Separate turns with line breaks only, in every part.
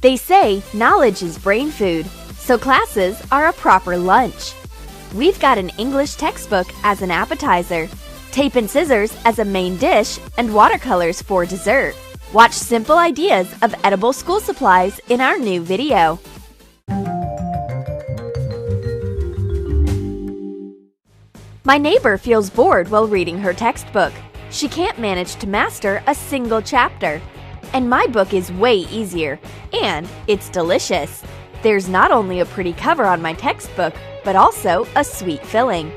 They say knowledge is brain food, so classes are a proper lunch. We've got an English textbook as an appetizer, tape and scissors as a main dish, and watercolors for dessert. Watch simple ideas of edible school supplies in our new video. My neighbor feels bored while reading her textbook. She can't manage to master a single chapter. And my book is way easier, and it's delicious. There's not only a pretty cover on my textbook, but also a sweet filling.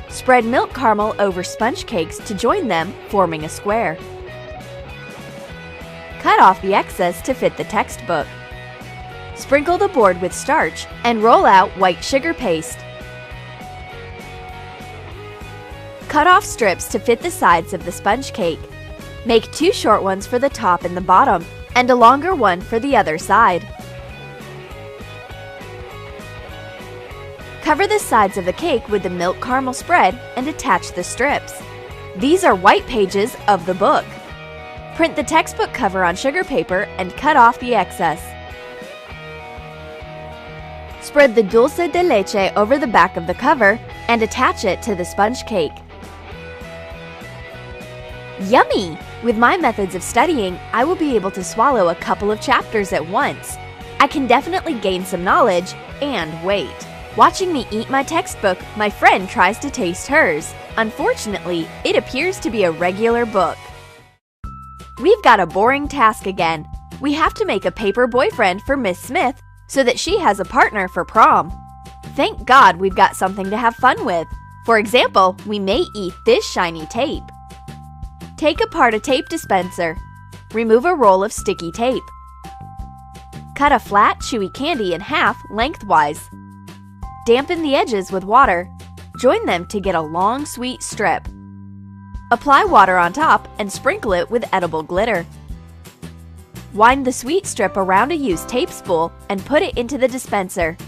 Spread milk caramel over sponge cakes to join them, forming a square. Cut off the excess to fit the textbook. Sprinkle the board with starch and roll out white sugar paste. Cut off strips to fit the sides of the sponge cake. Make 2 short ones for the top and the bottom, and a longer one for the other side. Cover the sides of the cake with the milk caramel spread and attach the strips. These are white pages of the book. Print the textbook cover on sugar paper and cut off the excess. Spread the dulce de leche over the back of the cover and attach it to the sponge cake. Yummy! With my methods of studying, I will be able to swallow a couple of chapters at once. I can definitely gain some knowledge and weight. Watching me eat my textbook, my friend tries to taste hers. Unfortunately, it appears to be a regular book. We've got a boring task again. We have to make a paper boyfriend for Miss Smith so that she has a partner for prom. Thank God we've got something to have fun with. For example, we may eat this shiny tape. Take apart a tape dispenser. Remove a roll of sticky tape. Cut a flat, chewy candy in half lengthwise. Dampen the edges with water. Join them to get a long, sweet strip. Apply water on top and sprinkle it with edible glitter. Wind the sweet strip around a used tape spool and put it into the dispenser.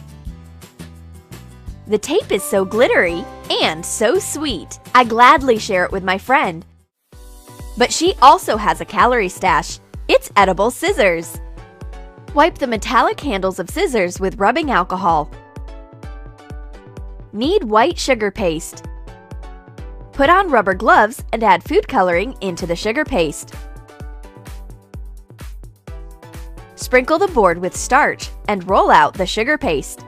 The tape is so glittery and so sweet. I gladly share it with my friend. But she also has a calorie stash. It's edible scissors. Wipe the metallic handles of scissors with rubbing alcohol. Knead white sugar paste. Put on rubber gloves and add food coloring into the sugar paste. Sprinkle the board with starch and roll out the sugar paste.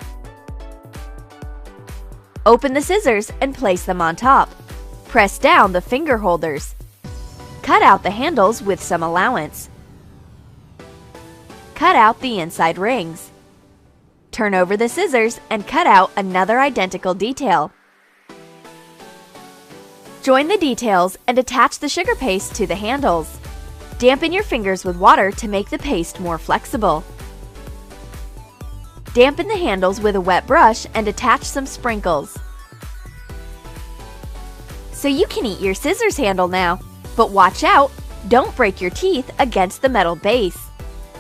Open the scissors and place them on top. Press down the finger holders. Cut out the handles with some allowance. Cut out the inside rings. Turn over the scissors and cut out another identical detail. Join the details and attach the sugar paste to the handles. Dampen your fingers with water to make the paste more flexible. Dampen the handles with a wet brush and attach some sprinkles. So you can eat your scissors handle now. But watch out! Don't break your teeth against the metal base.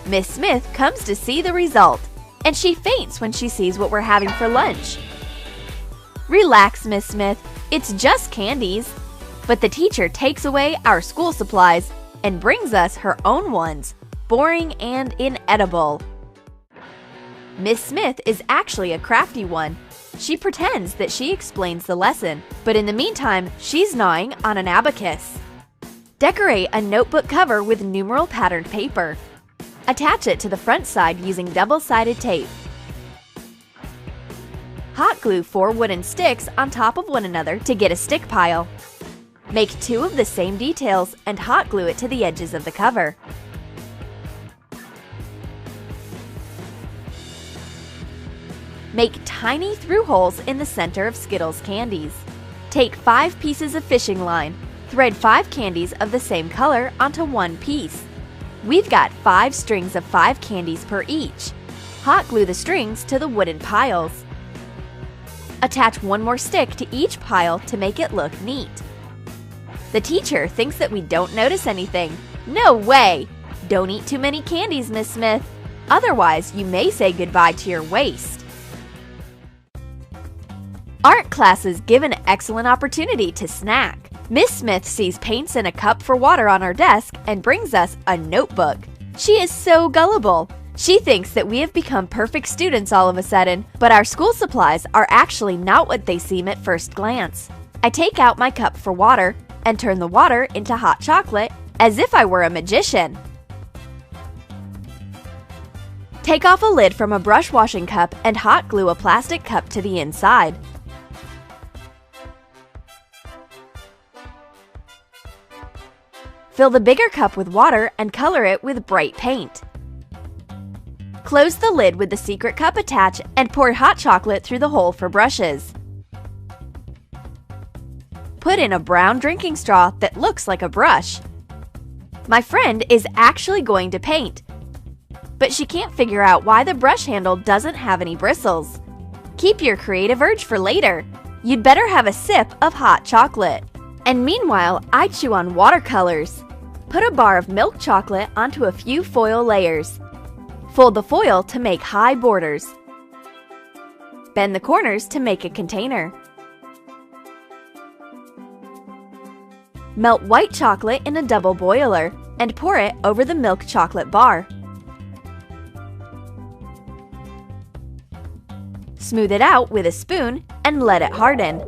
Miss Smith comes to see the result, and she faints when she sees what we're having for lunch. Relax, Miss Smith, it's just candies. But the teacher takes away our school supplies and brings us her own ones, boring and inedible. Miss Smith is actually a crafty one. She pretends that she explains the lesson, but in the meantime, she's gnawing on an abacus. Decorate a notebook cover with numeral patterned paper. Attach it to the front side using double-sided tape. Hot glue 4 wooden sticks on top of one another to get a stick pile. Make 2 of the same details and hot glue it to the edges of the cover. Make tiny through holes in the center of Skittles candies. Take 5 pieces of fishing line. Thread 5 candies of the same color onto one piece. We've got 5 strings of 5 candies per each. Hot glue the strings to the wooden piles. Attach 1 more stick to each pile to make it look neat. The teacher thinks that we don't notice anything. No way! Don't eat too many candies, Miss Smith. Otherwise, you may say goodbye to your waist. Art classes give an excellent opportunity to snack. Miss Smith sees paints in a cup for water on our desk and brings us a notebook. She is so gullible. She thinks that we have become perfect students all of a sudden, but our school supplies are actually not what they seem at first glance. I take out my cup for water and turn the water into hot chocolate as if I were a magician. Take off a lid from a brush washing cup and hot glue a plastic cup to the inside. Fill the bigger cup with water and color it with bright paint. Close the lid with the secret cup attached and pour hot chocolate through the hole for brushes. Put in a brown drinking straw that looks like a brush. My friend is actually going to paint, but she can't figure out why the brush handle doesn't have any bristles. Keep your creative urge for later. You'd better have a sip of hot chocolate. And meanwhile, I chew on watercolors. Put a bar of milk chocolate onto a few foil layers. Fold the foil to make high borders. Bend the corners to make a container. Melt white chocolate in a double boiler and pour it over the milk chocolate bar. Smooth it out with a spoon and let it harden.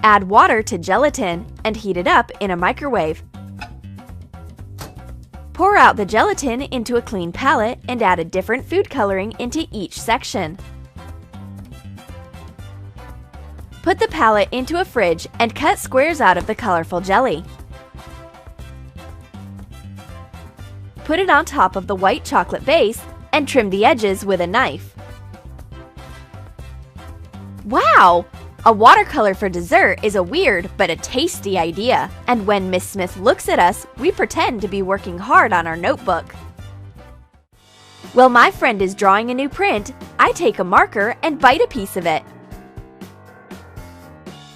Add water to gelatin and heat it up in a microwave. Pour out the gelatin into a clean palette and add a different food coloring into each section. Put the palette into a fridge and cut squares out of the colorful jelly. Put it on top of the white chocolate base and trim the edges with a knife. Wow! A watercolor for dessert is a weird but a tasty idea, and when Miss Smith looks at us, we pretend to be working hard on our notebook. While my friend is drawing a new print, I take a marker and bite a piece of it.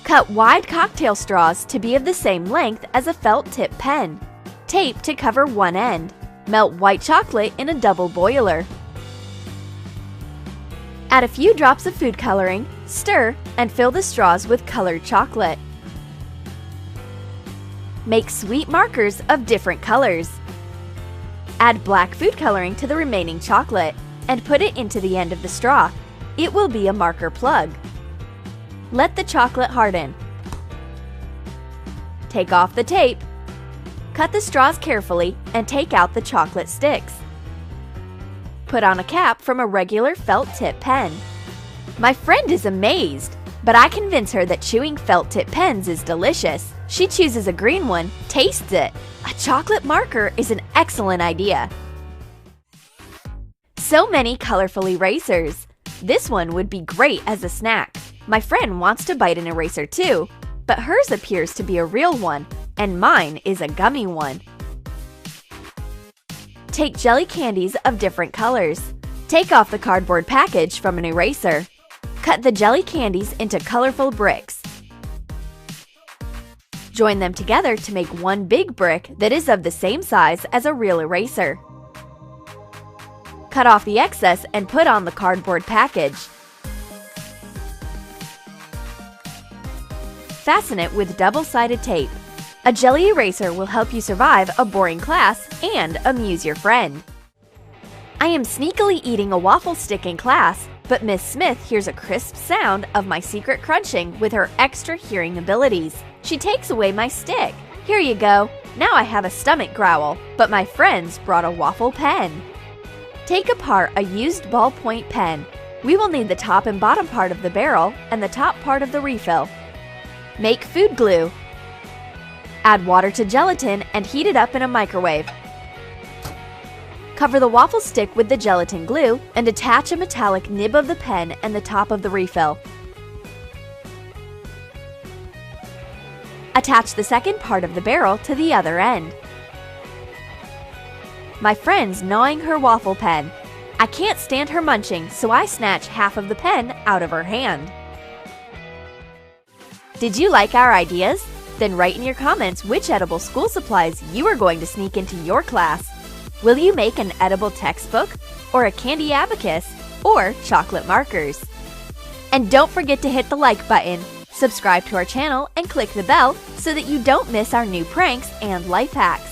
Cut wide cocktail straws to be of the same length as a felt tip pen. Tape to cover one end. Melt white chocolate in a double boiler. Add a few drops of food coloring, stir, and fill the straws with colored chocolate. Make sweet markers of different colors. Add black food coloring to the remaining chocolate and put it into the end of the straw. It will be a marker plug. Let the chocolate harden. Take off the tape. Cut the straws carefully and take out the chocolate sticks. Put on a cap from a regular felt tip pen. My friend is amazed, but I convince her that chewing felt tip pens is delicious. She chooses a green one, tastes it. A chocolate marker is an excellent idea. So many colorful erasers. This one would be great as a snack. My friend wants to bite an eraser too, but hers appears to be a real one, and mine is a gummy one. Take jelly candies of different colors. Take off the cardboard package from an eraser. Cut the jelly candies into colorful bricks. Join them together to make one big brick that is of the same size as a real eraser. Cut off the excess and put on the cardboard package. Fasten it with double-sided tape. A jelly eraser will help you survive a boring class and amuse your friend. I am sneakily eating a waffle stick in class, but Miss Smith hears a crisp sound of my secret crunching with her extra hearing abilities. She takes away my stick. Here you go. Now I have a stomach growl, but my friends brought a waffle pen. Take apart a used ballpoint pen. We will need the top and bottom part of the barrel and the top part of the refill. Make food glue. Add water to gelatin and heat it up in a microwave. Cover the waffle stick with the gelatin glue and attach a metallic nib of the pen and the top of the refill. Attach the second part of the barrel to the other end. My friend's gnawing her waffle pen. I can't stand her munching, so I snatch half of the pen out of her hand. Did you like our ideas? Then write in your comments which edible school supplies you are going to sneak into your class. Will you make an edible textbook, or a candy abacus, or chocolate markers? And don't forget to hit the like button, subscribe to our channel, and click the bell so that you don't miss our new pranks and life hacks.